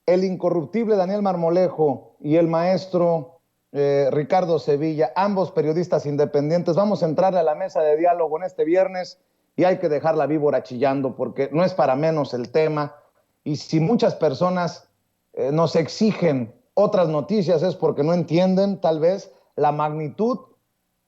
el incorruptible Daniel Marmolejo y el maestro Ricardo Sevilla, ambos periodistas independientes. Vamos a entrar a la mesa de diálogo en este viernes y hay que dejar la víbora chillando porque no es para menos el tema. Y si muchas personas nos exigen otras noticias es porque no entienden tal vez la magnitud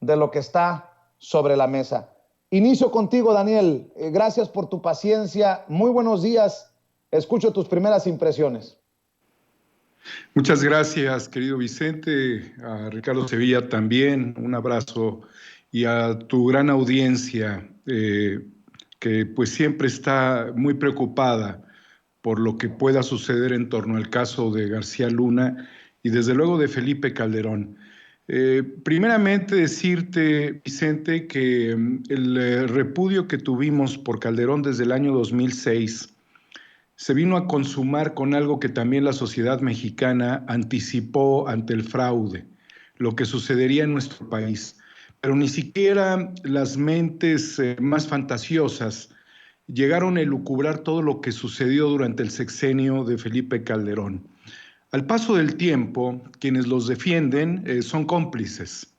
de lo que está sobre la mesa. Inicio contigo, Daniel. Gracias por tu paciencia. Muy buenos días. Escucho tus primeras impresiones. Muchas gracias, querido Vicente, a Ricardo Sevilla también, un abrazo, y a tu gran audiencia, que pues siempre está muy preocupada por lo que pueda suceder en torno al caso de García Luna y desde luego de Felipe Calderón. Primeramente decirte, Vicente, que el repudio que tuvimos por Calderón desde el año 2006 se vino a consumar con algo que también la sociedad mexicana anticipó ante el fraude, lo que sucedería en nuestro país. Pero ni siquiera las mentes más fantasiosas llegaron a elucubrar todo lo que sucedió durante el sexenio de Felipe Calderón. Al paso del tiempo, quienes los defienden son cómplices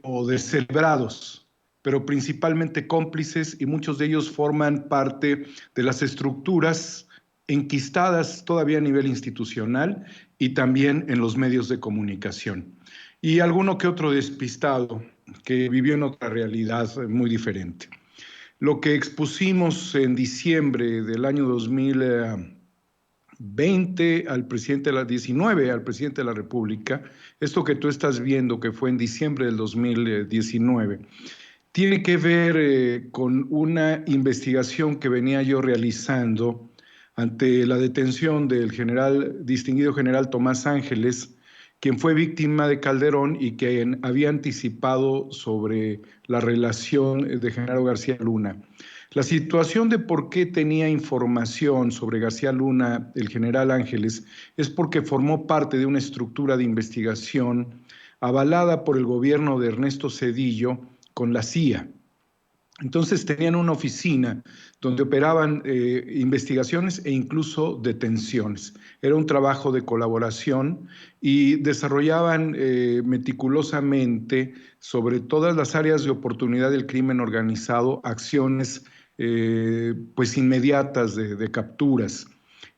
o descerebrados, pero principalmente cómplices, y muchos de ellos forman parte de las estructuras enquistadas todavía a nivel institucional y también en los medios de comunicación. Y alguno que otro despistado que vivió en otra realidad muy diferente. Lo que expusimos en diciembre del año 2020 al presidente de la 19 al presidente de la República, esto que tú estás viendo que fue en diciembre del 2019, tiene que ver con una investigación que venía yo realizando ante la detención del distinguido general Tomás Ángeles, quien fue víctima de Calderón y que había anticipado sobre la relación de Genaro García Luna. La situación de por qué tenía información sobre García Luna el general Ángeles es porque formó parte de una estructura de investigación avalada por el gobierno de Ernesto Zedillo con la CIA. Entonces tenían una oficina donde operaban investigaciones e incluso detenciones. Era un trabajo de colaboración y desarrollaban meticulosamente sobre todas las áreas de oportunidad del crimen organizado acciones pues inmediatas de capturas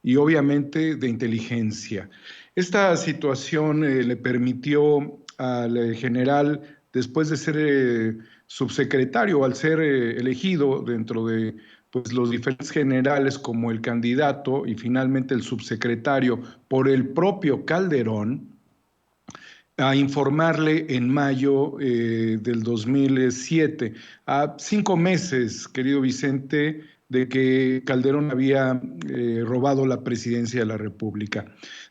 y obviamente de inteligencia. Esta situación le permitió al general, después de ser subsecretario, al ser elegido dentro de pues, los diferentes generales como el candidato y finalmente el subsecretario por el propio Calderón, a informarle en mayo del 2007, a 5 meses, querido Vicente, de que Calderón había robado la presidencia de la República.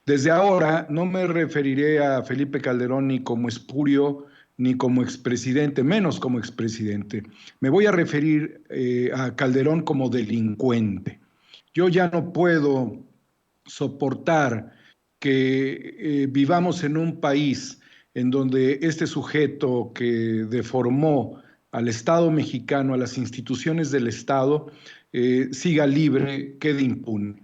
Desde ahora no me referiré a Felipe Calderón ni como espurio ni como expresidente, menos como expresidente. Me voy a referir a Calderón como delincuente. Yo ya no puedo soportar que vivamos en un país en donde este sujeto que deformó al Estado mexicano, a las instituciones del Estado, siga libre, quede impune.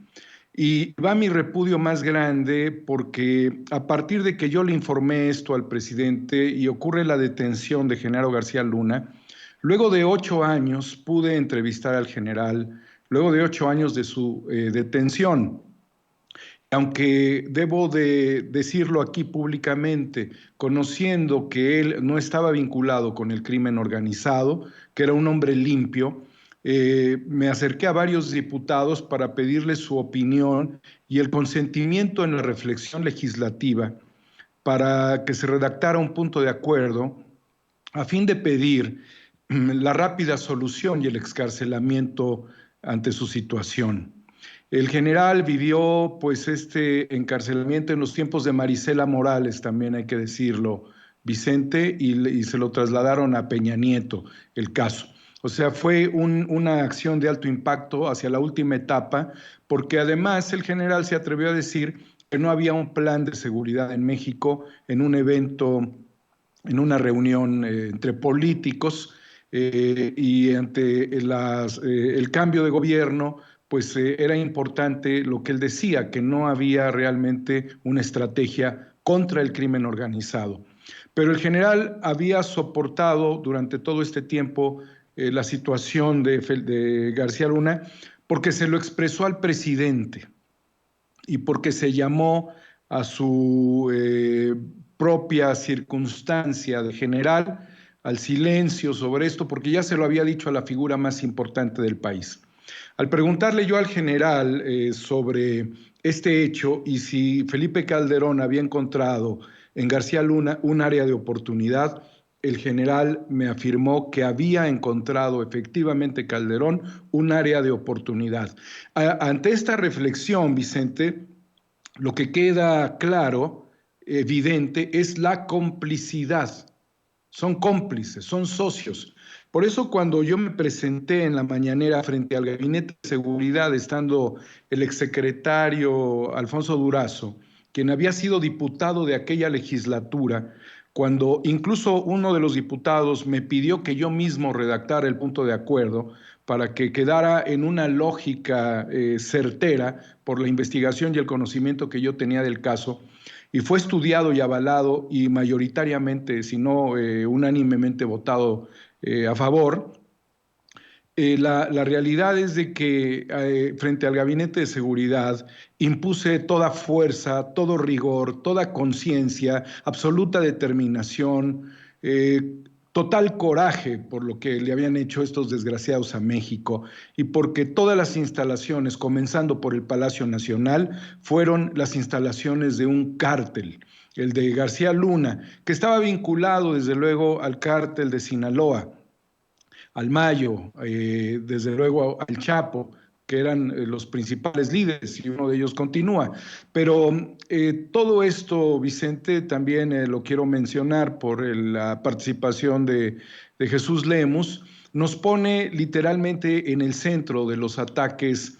Y va mi repudio más grande porque a partir de que yo le informé esto al presidente y ocurre la detención de Genaro García Luna, luego de 8 años pude entrevistar al general, luego de 8 años de su detención. Aunque debo de decirlo aquí públicamente, conociendo que él no estaba vinculado con el crimen organizado, que era un hombre limpio, me acerqué a varios diputados para pedirles su opinión y el consentimiento en la reflexión legislativa para que se redactara un punto de acuerdo a fin de pedir la rápida solución y el excarcelamiento ante su situación. El general vivió pues este encarcelamiento en los tiempos de Marisela Morales, también hay que decirlo, Vicente, y se lo trasladaron a Peña Nieto el caso. O sea, fue una acción de alto impacto hacia la última etapa, porque además el general se atrevió a decir que no había un plan de seguridad en México en un evento, en una reunión entre políticos y ante el cambio de gobierno, pues era importante lo que él decía, que no había realmente una estrategia contra el crimen organizado. Pero el general había soportado durante todo este tiempo la situación de García Luna porque se lo expresó al presidente y porque se llamó a su propia circunstancia de general al silencio sobre esto, porque ya se lo había dicho a la figura más importante del país. Al preguntarle yo al general sobre este hecho y si Felipe Calderón había encontrado en García Luna un área de oportunidad, el general me afirmó que había encontrado efectivamente Calderón un área de oportunidad. Ante esta reflexión, Vicente, lo que queda claro, evidente, es la complicidad. Son cómplices, son socios. Por eso cuando yo me presenté en la mañanera frente al Gabinete de Seguridad, estando el exsecretario Alfonso Durazo, quien había sido diputado de aquella legislatura, cuando incluso uno de los diputados me pidió que yo mismo redactara el punto de acuerdo para que quedara en una lógica certera por la investigación y el conocimiento que yo tenía del caso, y fue estudiado y avalado y mayoritariamente, si no unánimemente votado a favor. La realidad es de que frente al Gabinete de Seguridad impuse toda fuerza, todo rigor, toda conciencia, absoluta determinación, total coraje por lo que le habían hecho estos desgraciados a México y porque todas las instalaciones, comenzando por el Palacio Nacional, fueron las instalaciones de un cártel, el de García Luna, que estaba vinculado desde luego al cártel de Sinaloa, al Mayo, desde luego al Chapo, que eran los principales líderes y uno de ellos continúa. Pero todo esto, Vicente, también lo quiero mencionar por la participación de Jesús Lemus, nos pone literalmente en el centro de los ataques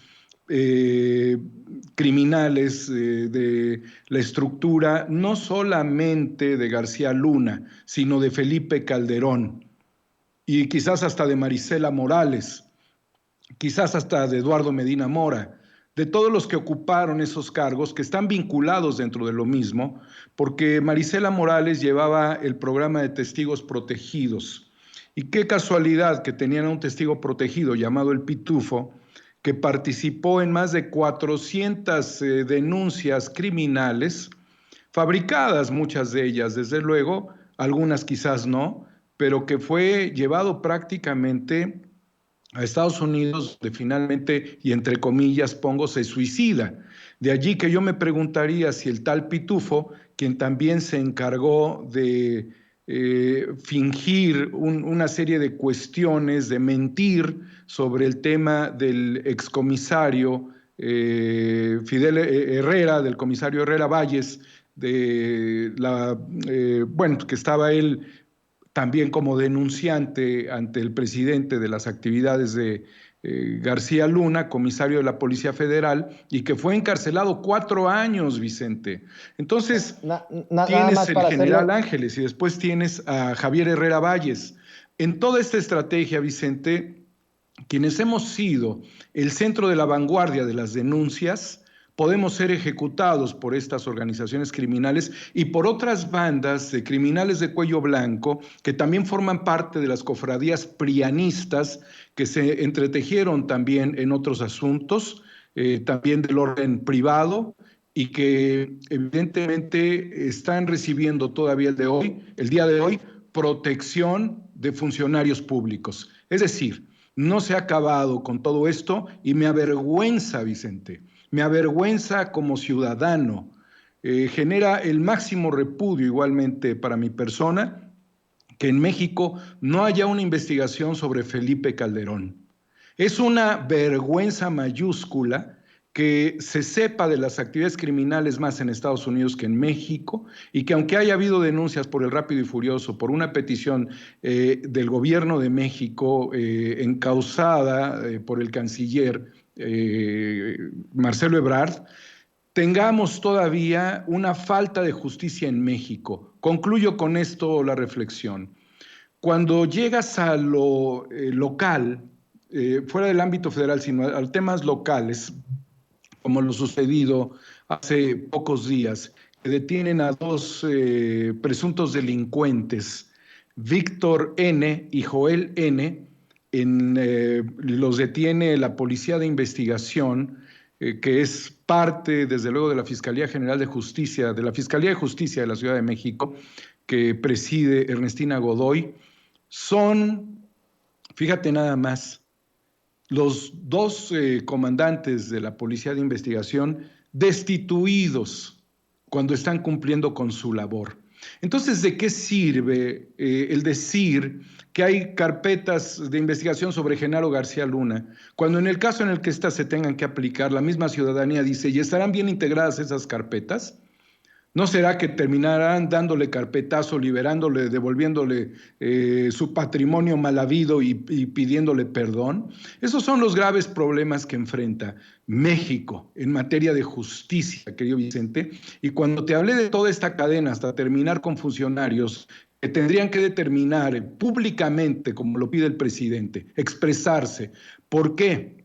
criminales de la estructura, no solamente de García Luna, sino de Felipe Calderón y quizás hasta de Marisela Morales, quizás hasta de Eduardo Medina Mora, de todos los que ocuparon esos cargos que están vinculados dentro de lo mismo, porque Marisela Morales llevaba el programa de testigos protegidos. Y qué casualidad que tenían a un testigo protegido llamado el Pitufo, que participó en más de 400 denuncias criminales, fabricadas muchas de ellas, desde luego, algunas quizás no, pero que fue llevado prácticamente a Estados Unidos, donde finalmente, y entre comillas pongo, se suicida. De allí que yo me preguntaría si el tal Pitufo, quien también se encargó de fingir una serie de cuestiones, de mentir sobre el tema del excomisario Fidel Herrera, del comisario Herrera Valles, bueno, que estaba él también como denunciante ante el presidente de las actividades de García Luna, comisario de la Policía Federal, y que fue encarcelado 4 años, Vicente. Entonces, Nada tienes más el para general hacerle. Ángeles y después tienes a Javier Herrera Valles. En toda esta estrategia, Vicente, quienes hemos sido el centro de la vanguardia de las denuncias, podemos ser ejecutados por estas organizaciones criminales y por otras bandas de criminales de cuello blanco que también forman parte de las cofradías prianistas que se entretejieron también en otros asuntos, también del orden privado y que evidentemente están recibiendo todavía el día de hoy, protección de funcionarios públicos. Es decir, no se ha acabado con todo esto y me avergüenza, Vicente, me avergüenza como ciudadano, genera el máximo repudio igualmente para mi persona que en México no haya una investigación sobre Felipe Calderón. Es una vergüenza mayúscula que se sepa de las actividades criminales más en Estados Unidos que en México y que aunque haya habido denuncias por el Rápido y Furioso, por una petición del gobierno de México encausada por el canciller Marcelo Ebrard, tengamos todavía una falta de justicia en México. Concluyo con esto la reflexión. Cuando llegas a lo local, fuera del ámbito federal, sino a temas locales, como lo sucedido hace pocos días, que detienen a dos presuntos delincuentes, Víctor N. y Joel N., los detiene la Policía de Investigación, que es parte, desde luego, de la Fiscalía General de Justicia, de la Fiscalía de Justicia de la Ciudad de México, que preside Ernestina Godoy. Son, fíjate nada más, los dos comandantes de la Policía de Investigación destituidos cuando están cumpliendo con su labor. Entonces, ¿de qué sirve el decir que hay carpetas de investigación sobre Genaro García Luna, cuando en el caso en el que éstas se tengan que aplicar, la misma ciudadanía dice, ¿y estarán bien integradas esas carpetas? ¿No será que terminarán dándole carpetazo, liberándole, devolviéndole su patrimonio mal habido y pidiéndole perdón? Esos son los graves problemas que enfrenta México en materia de justicia, querido Vicente. Y cuando te hablé de toda esta cadena hasta terminar con funcionarios que tendrían que determinar públicamente, como lo pide el presidente, expresarse, ¿por qué?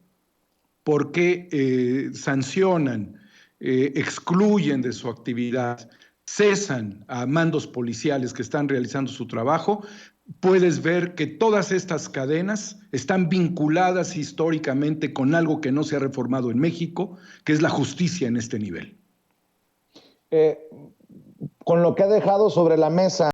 ¿Por qué sancionan? Excluyen de su actividad, cesan a mandos policiales que están realizando su trabajo, puedes ver que todas estas cadenas están vinculadas históricamente con algo que no se ha reformado en México, que es la justicia en este nivel. Con lo que ha dejado sobre la mesa